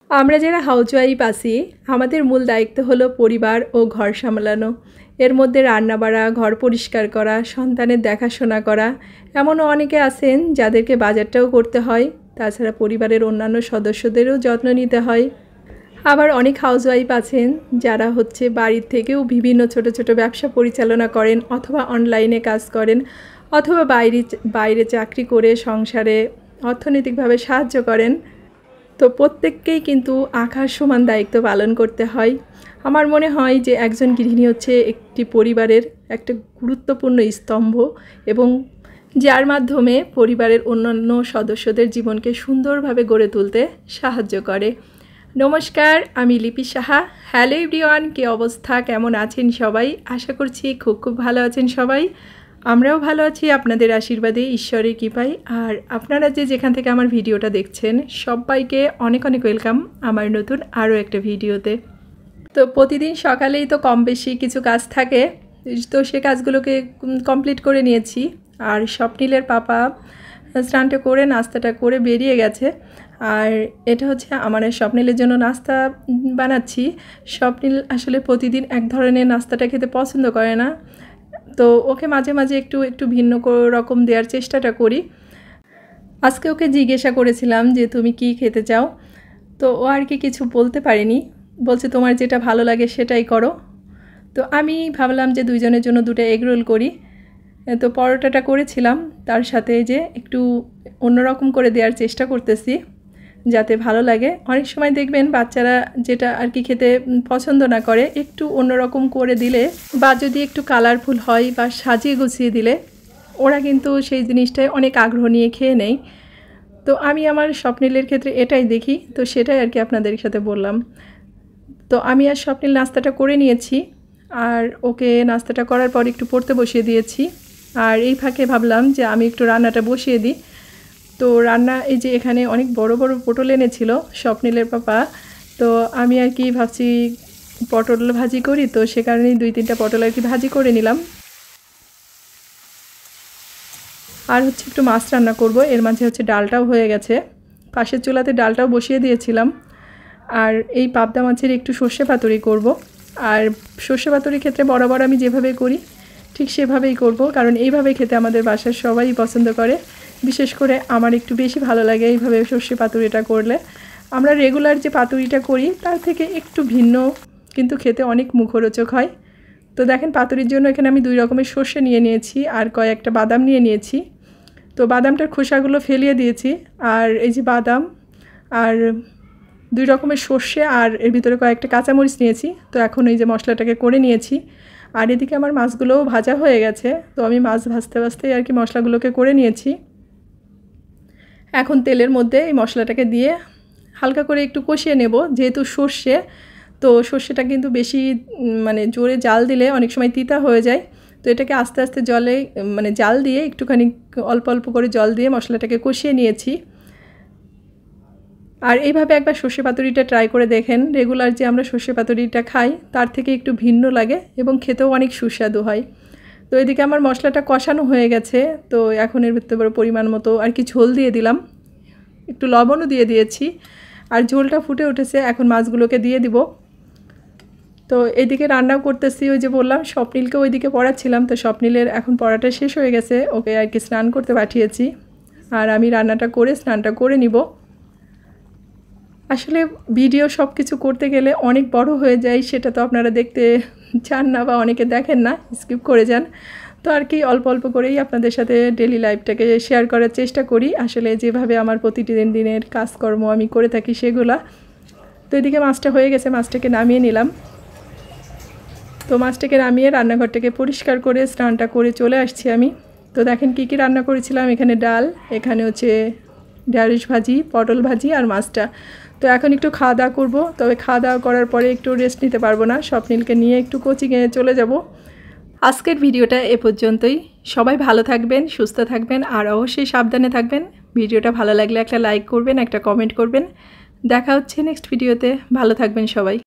আমরা যারা হাউসওয়াইফ আছি আমাদের মূল দায়িত্ব হলো পরিবার ও ঘর সামলানো। এর মধ্যে রান্না বাড়া, ঘর পরিষ্কার করা, সন্তানের দেখাশোনা করা, এমনও অনেকে আছেন যাদেরকে বাজারটাও করতে হয়। তাছাড়া পরিবারের অন্যান্য সদস্যদেরও যত্ন নিতে হয়। আবার অনেক হাউসওয়াইফ আছেন যারা বাড়ির থেকেও বিভিন্ন ছোট ছোট ব্যবসা পরিচালনা করেন, অথবা অনলাইনে কাজ করেন, অথবা বাইরে চাকরি করে সংসারে অর্থনৈতিকভাবে সাহায্য করেন। তো প্রত্যেককেই কিন্তু আকাশ সমান দায়িত্ব পালন করতে হয়। আমার মনে হয় যে একজন গৃহিণী একটি পরিবারের একটা গুরুত্বপূর্ণ স্তম্ভ, এবং যার মাধ্যমে পরিবারের অন্যান্য সদস্যদের জীবনকে সুন্দরভাবে গড়ে তুলতে সাহায্য করে। নমস্কার, আমি লিপি সাহা। হ্যালো এভরিওয়ান, কী অবস্থা, কেমন আছেন সবাই? আশা করছি খুব ভালো আছেন সবাই। আমরাও ভালো আছি আপনাদের আশীর্বাদে, ঈশ্বরের কৃপায়। আর আপনারা যেখান থেকে আমার ভিডিওটা দেখছেন সবাইকে অনেক অনেক ওয়েলকাম আমার নতুন আরও একটা ভিডিওতে। তো প্রতিদিন সকালেই তো কম বেশি কিছু কাজ থাকে, তো সে কাজগুলোকে কমপ্লিট করে নিয়েছি। আর স্বপ্নিলের পাপা স্নানটা করে নাস্তাটা করে বেরিয়ে গেছে। আর এটা আমার স্বপ্নিলের জন্য নাস্তা বানাচ্ছি। স্বপ্নিল আসলে প্রতিদিন এক ধরনের নাস্তাটা খেতে পছন্দ করে না, তো ওকে মাঝে মাঝে একটু ভিন্ন রকম দেওয়ার চেষ্টাটা করি। আজকে ওকে জিজ্ঞাসা করেছিলাম যে তুমি কি খেতে চাও, তো ও আর কি কিছু বলতে পারেনি, বলছে তোমার যেটা ভালো লাগে সেটাই করো। তো আমি ভাবলাম যে দুইজনের জন্য দুটো এগ রোল করি। তো পরোটাটা করেছিলাম, তার সাথে যে একটু অন্যরকম করে দেওয়ার চেষ্টা করতেছি যাতে ভালো লাগে। অনেক সময় দেখবেন বাচ্চারা যেটা আর কি খেতে পছন্দ না করে, একটু অন্যরকম করে দিলে বা যদি একটু কালারফুল হয় বা সাজিয়ে গুছিয়ে দিলে ওরা কিন্তু সেই জিনিসটাই অনেক আগ্রহ নিয়ে খেয়ে নেয়। তো আমি আমার স্বপ্নিলের ক্ষেত্রে এটাই দেখি, তো সেটাই আর কি আপনাদের সাথে বললাম। তো আমি আর স্বপ্নিল নাস্তাটা করে নিয়েছি, আর ওকে নাস্তাটা করার পর একটু পড়তে বসিয়ে দিয়েছি। আর এই ফাঁকে ভাবলাম যে আমি একটু রান্নাটা বসিয়ে দিই। তো রান্না এই যে এখানে অনেক বড় বড় পটল এনেছিল স্বপ্নিলের পাপা, তো আমি আর কি ভাবছি পটল ভাজি করি, তো সে কারণেই 2-3টা পটল আর কি ভাজি করে নিলাম। আর একটু মাছ রান্না করব, এর মাঝে ডালটাও হয়ে গেছে। পাশের চুলাতে ডালটাও বসিয়ে দিয়েছিলাম। আর এই পাবদা মাছের একটু সর্ষে পাতুরি করব। আর সর্ষে পাতুরির ক্ষেত্রে বরাবর আমি যেভাবে করি ঠিক সেভাবেই করব, কারণ এইভাবে খেতে আমাদের বাসার সবাই পছন্দ করে। বিশেষ করে আমার একটু বেশি ভালো লাগে এইভাবে সর্ষে পাতুরিটা করলে। আমরা রেগুলার যে পাতুরিটা করি তার থেকে একটু ভিন্ন, কিন্তু খেতে অনেক মুখরোচক হয়। তো দেখেন, পাতুরির জন্য এখানে আমি 2 রকমের সর্ষে নিয়ে নিয়েছি আর কয়েকটা বাদাম নিয়ে নিয়েছি। তো বাদামটার খোসাগুলো ফেলিয়ে দিয়েছি। আর এই যে বাদাম আর 2 রকমের সর্ষে আর এর ভিতরে কয়েকটা কাঁচামরিচ নিয়েছি। তো এখন এই যে মশলাটাকে করে নিয়েছি। আর এদিকে আমার মাছগুলোও ভাজা হয়ে গেছে, তো আমি মাছ ভাজতেই আর কি মশলাগুলোকে করে নিয়েছি। এখন তেলের মধ্যে এই মশলাটাকে দিয়ে হালকা করে একটু কষিয়ে নেব। যেহেতু সর্ষে, তো সর্ষেটা কিন্তু বেশি জোরে জাল দিলে অনেক সময় তিতা হয়ে যায়। তো এটাকে আস্তে আস্তে জাল দিয়ে একটুখানি অল্প অল্প করে জল দিয়ে মশলাটাকে কষিয়ে নিয়েছি। আর এইভাবে একবার সর্ষে পাতুরিটা ট্রাই করে দেখেন। রেগুলার যে আমরা সর্ষে পাতুরিটা খাই তার থেকে একটু ভিন্ন লাগে এবং খেতেও অনেক সুস্বাদু হয়। তো এদিকে আমার মশলাটা কষানো হয়ে গেছে। তো এখন এর ভিতরে পরিমাণ মতো আর কি ঝোল দিয়ে দিলাম, একটু লবণও দিয়ে দিয়েছি। আর ঝোলটা ফুটে উঠেছে, এখন মাছগুলোকে দিয়ে দিব। তো এদিকে রান্নাও করতেছি, ওই যে বললাম স্বপ্নিলকে ওইদিকে পড়াচ্ছিলাম। তো স্বপ্নিলের এখন পড়াটা শেষ হয়ে গেছে, ওকে আর কি স্নান করতে পাঠিয়েছি। আর আমি রান্নাটা করে স্নানটা করে নিব। আসলে ভিডিও সব কিছু করতে গেলে অনেক বড় হয়ে যায়, সেটা তো আপনারা দেখতে চান না বা অনেকে দেখেন না, স্কিপ করে যান। তো আর কি অল্প অল্প করেই আপনাদের সাথে ডেলি লাইফটাকে শেয়ার করার চেষ্টা করি। আসলে যেভাবে আমার প্রতিদিন দিনের কাজকর্ম আমি করে থাকি সেগুলা। তো এদিকে মাছটা হয়ে গেছে, মাছটাকে নামিয়ে নিলাম। তো মাছটাকে নামিয়ে রান্নাঘরটাকে পরিষ্কার করে স্নানটা করে চলে আসছি আমি। তো দেখেন কি রান্না করেছিলাম। এখানে ডাল, এখানে ঢেঁড়স ভাজি, পটল ভাজি আর মাছটা। তো এখন একটু খাওয়া দাওয়া করবো, তবে খাওয়া দাওয়া করার পরে একটু রেস্ট নিতে পারবো না, স্বপ্নিলকে নিয়ে একটু কোচিংয়ে চলে যাব। আজকের ভিডিওটা এ পর্যন্তই। সবাই ভালো থাকবেন, সুস্থ থাকবেন আর অবশ্যই সাবধানে থাকবেন। ভিডিওটা ভালো লাগলে একটা লাইক করবেন, একটা কমেন্ট করবেন। দেখা হচ্ছে নেক্সট ভিডিওতে। ভালো থাকবেন সবাই।